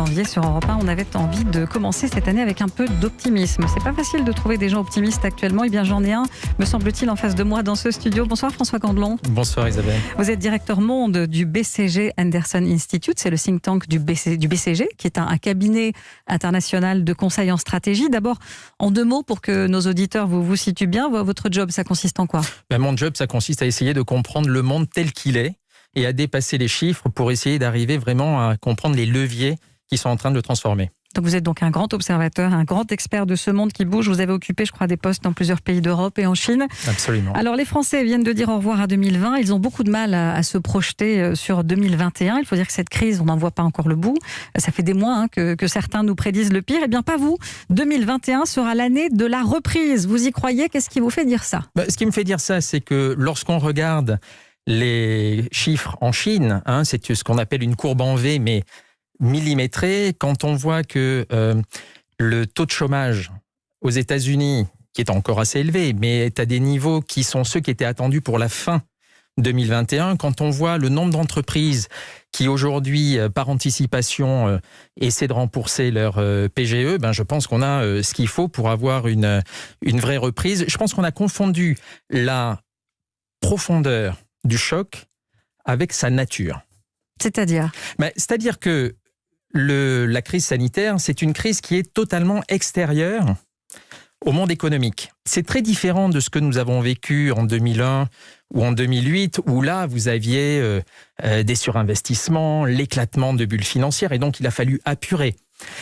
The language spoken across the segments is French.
janvier sur Europe 1. On avait envie de commencer cette année avec un peu d'optimisme. C'est pas facile de trouver des gens optimistes actuellement. Eh bien, j'en ai un, me semble-t-il, en face de moi dans ce studio. Bonsoir François Candelon. Bonsoir Isabelle. Vous êtes directeur monde du BCG Anderson Institute. C'est le think tank du BCG, qui est un cabinet international de conseil en stratégie. D'abord, en 2 mots, pour que nos auditeurs vous situent bien, votre job, ça consiste en quoi ? Mon job, ça consiste à essayer de comprendre le monde tel qu'il est et à dépasser les chiffres pour essayer d'arriver vraiment à comprendre les leviers qui sont en train de le transformer. Donc vous êtes donc un grand observateur, un grand expert de ce monde qui bouge. Vous avez occupé, je crois, des postes dans plusieurs pays d'Europe et en Chine. Absolument. Alors les Français viennent de dire au revoir à 2020. Ils ont beaucoup de mal à se projeter sur 2021. Il faut dire que cette crise, on n'en voit pas encore le bout. Ça fait des mois que certains nous prédisent le pire. Eh bien pas vous. 2021 sera l'année de la reprise. Vous y croyez ? Qu'est-ce qui vous fait dire ça ? Ce qui me fait dire ça, c'est que lorsqu'on regarde les chiffres en Chine, c'est ce qu'on appelle une courbe en V, mais millimétrée, quand on voit que le taux de chômage aux États-Unis, qui est encore assez élevé, mais est à des niveaux qui sont ceux qui étaient attendus pour la fin 2021, quand on voit le nombre d'entreprises qui aujourd'hui, par anticipation, essaient de rembourser leur PGE, je pense qu'on a ce qu'il faut pour avoir une vraie reprise. Je pense qu'on a confondu la profondeur du choc avec sa nature. C'est-à-dire ? C'est-à-dire que la crise sanitaire, c'est une crise qui est totalement extérieure au monde économique. C'est très différent de ce que nous avons vécu en 2001 ou en 2008, où là, vous aviez des surinvestissements, l'éclatement de bulles financières, et donc il a fallu apurer.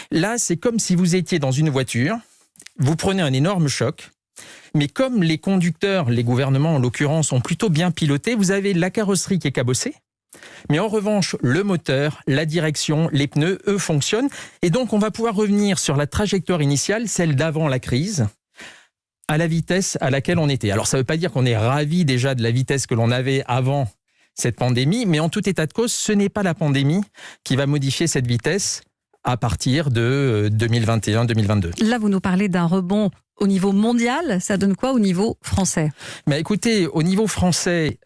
Là, c'est comme si vous étiez dans une voiture, vous prenez un énorme choc, mais comme les conducteurs, les gouvernements en l'occurrence, ont plutôt bien piloté, vous avez la carrosserie qui est cabossée, mais en revanche, le moteur, la direction, les pneus, eux, fonctionnent. Et donc, on va pouvoir revenir sur la trajectoire initiale, celle d'avant la crise, à la vitesse à laquelle on était. Alors, ça ne veut pas dire qu'on est ravi déjà de la vitesse que l'on avait avant cette pandémie, mais en tout état de cause, ce n'est pas la pandémie qui va modifier cette vitesse à partir de 2021-2022. Là, vous nous parlez d'un rebond au niveau mondial. Ça donne quoi au niveau français ? Écoutez, au niveau français,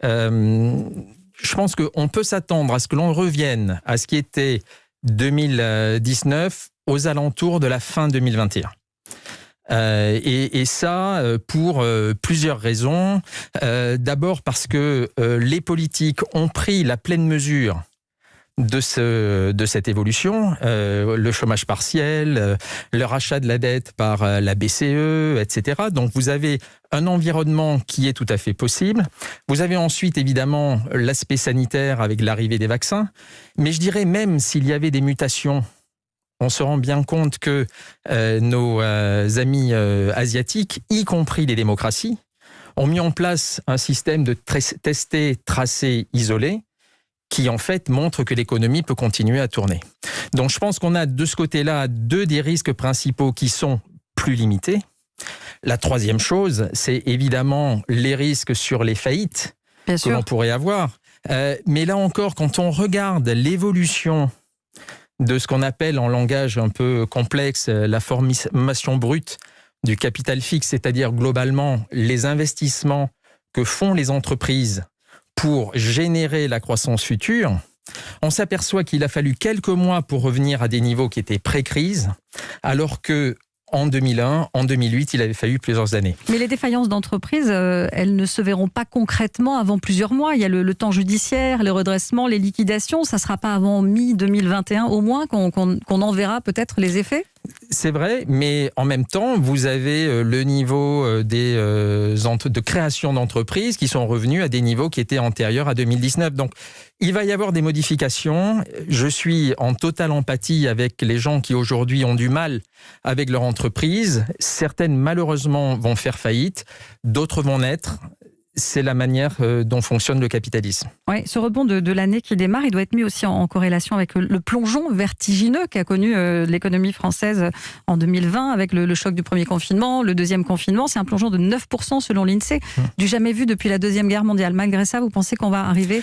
je pense qu'on peut s'attendre à ce que l'on revienne à ce qui était 2019 aux alentours de la fin 2021. Et ça, pour plusieurs raisons. D'abord parce que les politiques ont pris la pleine mesure de cette évolution, le chômage partiel, le rachat de la dette par la BCE, etc. Donc vous avez un environnement qui est tout à fait possible. Vous avez ensuite évidemment l'aspect sanitaire avec l'arrivée des vaccins. Mais je dirais même s'il y avait des mutations, on se rend bien compte que nos amis asiatiques, y compris les démocraties, ont mis en place un système de tester, tracer, isoler, qui en fait montre que l'économie peut continuer à tourner. Donc je pense qu'on a de ce côté-là 2 des risques principaux qui sont plus limités. La troisième chose, c'est évidemment les risques sur les faillites que l'on pourrait avoir. Mais là encore, quand on regarde l'évolution de ce qu'on appelle en langage un peu complexe la formation brute du capital fixe, c'est-à-dire globalement les investissements que font les entreprises pour générer la croissance future, on s'aperçoit qu'il a fallu quelques mois pour revenir à des niveaux qui étaient pré-crise, alors que en 2001, en 2008, il avait fallu plusieurs années. Mais les défaillances d'entreprises, elles ne se verront pas concrètement avant plusieurs mois. Il y a le temps judiciaire, le redressement, les liquidations. Ça ne sera pas avant mi-2021 au moins qu'on en verra peut-être les effets ? C'est vrai, mais en même temps, vous avez le niveau de création d'entreprises qui sont revenus à des niveaux qui étaient antérieurs à 2019. Donc, il va y avoir des modifications. Je suis en totale empathie avec les gens qui aujourd'hui ont du mal avec leur entreprise. Certaines, malheureusement, vont faire faillite. D'autres vont naître. C'est la manière dont fonctionne le capitalisme. Oui, ce rebond de l'année qui démarre, il doit être mis aussi en corrélation avec le plongeon vertigineux qu'a connu l'économie française en 2020 avec le choc du premier confinement, le deuxième confinement. C'est un plongeon de 9% selon l'INSEE, du jamais vu depuis la Deuxième Guerre mondiale. Malgré ça, vous pensez qu'on va arriver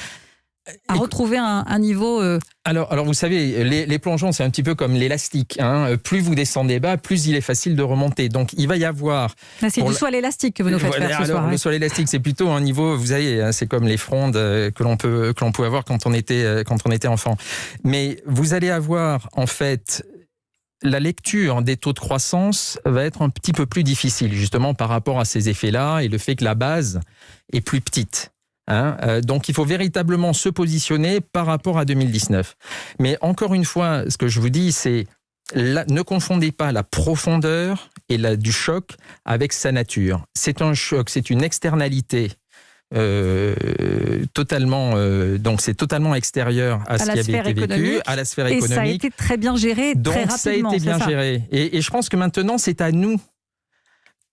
à retrouver un niveau... Alors, vous savez, les plongeons, c'est un petit peu comme l'élastique. Plus vous descendez bas, plus il est facile de remonter. Donc, il va y avoir... C'est du saut à l'élastique que vous nous faites faire ce soir. Le saut à l'élastique, c'est plutôt un niveau, vous savez, c'est comme les frondes que l'on pouvait avoir quand on était enfant. Mais vous allez avoir, en fait... La lecture des taux de croissance va être un petit peu plus difficile, justement, par rapport à ces effets-là et le fait que la base est plus petite. Donc, il faut véritablement se positionner par rapport à 2019. Mais encore une fois, ce que je vous dis, c'est ne confondez pas la profondeur du choc avec sa nature. C'est un choc, c'est une externalité. Donc c'est totalement extérieur à ce qui avait été vécu, à la sphère économique. Et ça a été très bien géré, donc, très rapidement. Ça a été bien géré. Et je pense que maintenant, c'est à nous,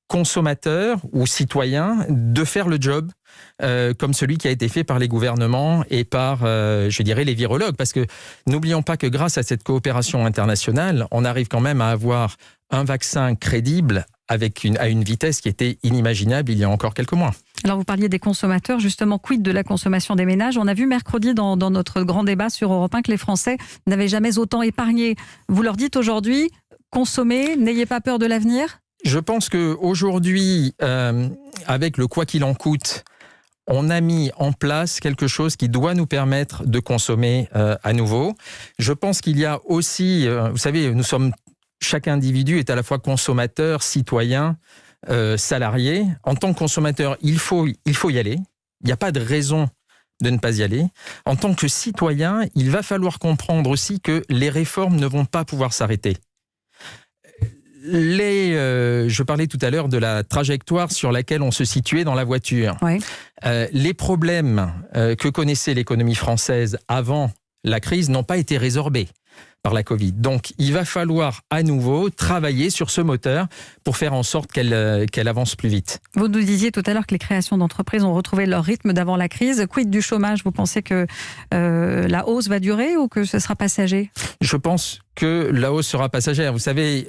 consommateurs ou citoyens, de faire le job comme celui qui a été fait par les gouvernements et par, je dirais, les virologues. Parce que n'oublions pas que grâce à cette coopération internationale, on arrive quand même à avoir un vaccin crédible à une vitesse qui était inimaginable il y a encore quelques mois. Alors vous parliez des consommateurs, justement, quid de la consommation des ménages? On a vu mercredi dans notre grand débat sur Europe 1 que les Français n'avaient jamais autant épargné. Vous leur dites aujourd'hui, consommez, n'ayez pas peur de l'avenir? Je pense qu'aujourd'hui, avec le quoi qu'il en coûte, on a mis en place quelque chose qui doit nous permettre de consommer à nouveau. Je pense qu'il y a aussi, vous savez, chaque individu est à la fois consommateur, citoyen, salarié. En tant que consommateur, il faut y aller. Il n'y a pas de raison de ne pas y aller. En tant que citoyen, il va falloir comprendre aussi que les réformes ne vont pas pouvoir s'arrêter. Je parlais tout à l'heure de la trajectoire sur laquelle on se situait dans la voiture. Oui. Les problèmes que connaissait l'économie française avant la crise n'ont pas été résorbés par la Covid. Donc, il va falloir à nouveau travailler sur ce moteur pour faire en sorte qu'elle avance plus vite. Vous nous disiez tout à l'heure que les créations d'entreprises ont retrouvé leur rythme d'avant la crise. Quid du chômage? Vous pensez que la hausse va durer ou que ce sera passager? Je pense que la hausse sera passagère. Vous savez,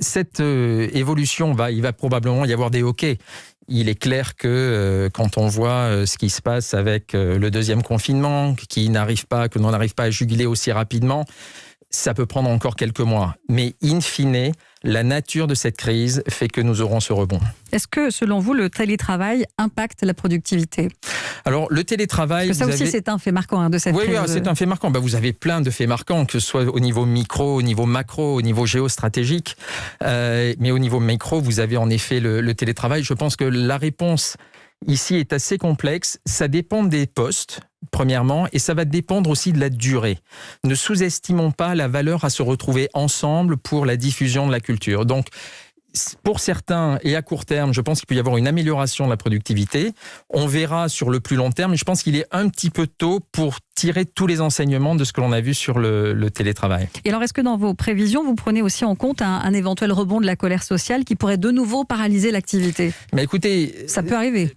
cette évolution, il va probablement y avoir des hoquets. Il est clair que quand on voit ce qui se passe avec le deuxième confinement, que l'on n'arrive pas à juguler aussi rapidement, ça peut prendre encore quelques mois. Mais in fine, la nature de cette crise fait que nous aurons ce rebond. Est-ce que, selon vous, le télétravail impacte la productivité? Alors, le télétravail... Parce que ça aussi, c'est un fait marquant de cette crise. Oui, c'est un fait marquant. Vous avez plein de faits marquants, que ce soit au niveau micro, au niveau macro, au niveau géostratégique. Mais au niveau micro, vous avez en effet le télétravail. Je pense que la réponse ici est assez complexe. Ça dépend des postes, premièrement, et ça va dépendre aussi de la durée. Ne sous-estimons pas la valeur à se retrouver ensemble pour la diffusion de la culture. Donc, pour certains, et à court terme, je pense qu'il peut y avoir une amélioration de la productivité. On verra sur le plus long terme, mais je pense qu'il est un petit peu tôt pour tirer tous les enseignements de ce que l'on a vu sur le télétravail. Et alors, est-ce que dans vos prévisions, vous prenez aussi en compte un éventuel rebond de la colère sociale qui pourrait de nouveau paralyser l'activité? Mais écoutez... Ça peut arriver.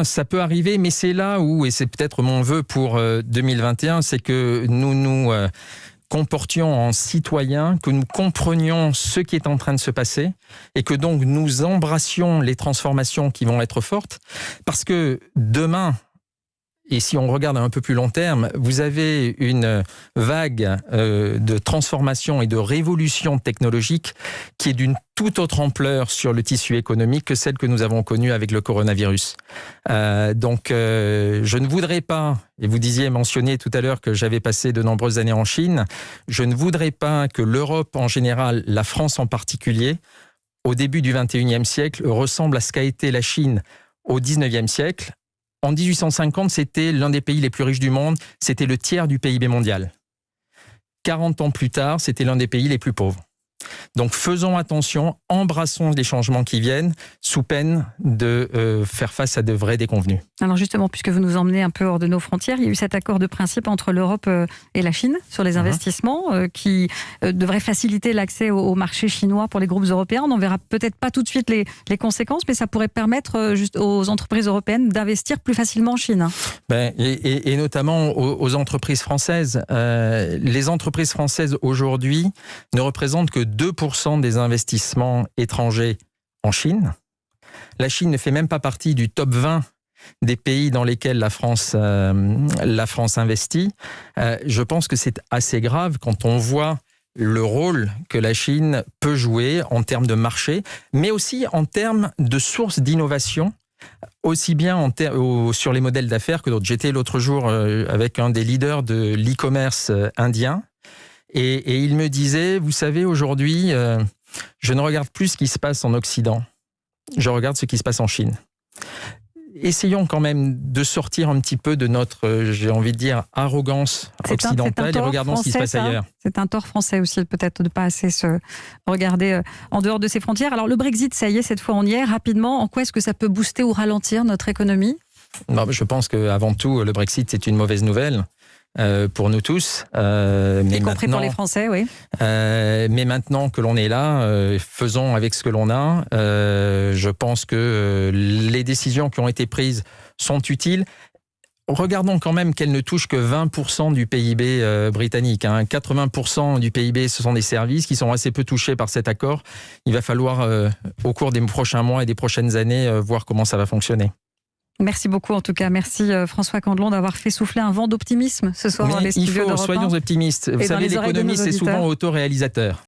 Ça peut arriver, mais c'est là où, et c'est peut-être mon vœu pour 2021, c'est que nous comportions en citoyens, que nous comprenions ce qui est en train de se passer et que donc nous embrassions les transformations qui vont être fortes. Parce que demain, et si on regarde à un peu plus long terme, vous avez une vague de transformation et de révolution technologique qui est d'une toute autre ampleur sur le tissu économique que celle que nous avons connue avec le coronavirus. Donc, je ne voudrais pas, et vous mentionniez tout à l'heure que j'avais passé de nombreuses années en Chine, je ne voudrais pas que l'Europe en général, la France en particulier, au début du XXIe siècle, ressemble à ce qu'a été la Chine au XIXe siècle. En 1850, c'était l'un des pays les plus riches du monde, c'était le tiers du PIB mondial. 40 ans plus tard, c'était l'un des pays les plus pauvres. Donc faisons attention, embrassons les changements qui viennent sous peine de faire face à de vrais déconvenus. Alors justement, puisque vous nous emmenez un peu hors de nos frontières, il y a eu cet accord de principe entre l'Europe et la Chine sur les investissements qui devrait faciliter l'accès au marché chinois pour les groupes européens. On n'en verra peut-être pas tout de suite les conséquences, mais ça pourrait permettre juste aux entreprises européennes d'investir plus facilement en Chine. Et notamment aux entreprises françaises. Les entreprises françaises aujourd'hui ne représentent que 2% des investissements étrangers en Chine. La Chine ne fait même pas partie du top 20 des pays dans lesquels la France investit. Je pense que c'est assez grave quand on voit le rôle que la Chine peut jouer en termes de marché, mais aussi en termes de source d'innovation, aussi bien sur les modèles d'affaires que d'autres. J'étais l'autre jour avec un des leaders de l'e-commerce indien, et il me disait, vous savez, aujourd'hui, je ne regarde plus ce qui se passe en Occident, je regarde ce qui se passe en Chine. Essayons quand même de sortir un petit peu de notre, j'ai envie de dire, arrogance occidentale et regardons ce qui se passe ailleurs. C'est un tort français aussi, peut-être, de ne pas assez se regarder en dehors de ses frontières. Alors le Brexit, ça y est, cette fois on y est. Rapidement, en quoi est-ce que ça peut booster ou ralentir notre économie ? Je pense qu'avant tout, le Brexit, c'est une mauvaise nouvelle. Pour nous tous. Y compris pour les Français, oui. Mais maintenant que l'on est là, faisons avec ce que l'on a. Je pense que les décisions qui ont été prises sont utiles. Regardons quand même qu'elles ne touchent que 20% du PIB britannique. 80% du PIB, ce sont des services qui sont assez peu touchés par cet accord. Il va falloir, au cours des prochains mois et des prochaines années, voir comment ça va fonctionner. Merci beaucoup en tout cas. Merci François Candelon d'avoir fait souffler un vent d'optimisme ce soir dans les studios d'Europe 1. Soyons optimistes. Vous savez, l'économie, c'est souvent autoréalisateur.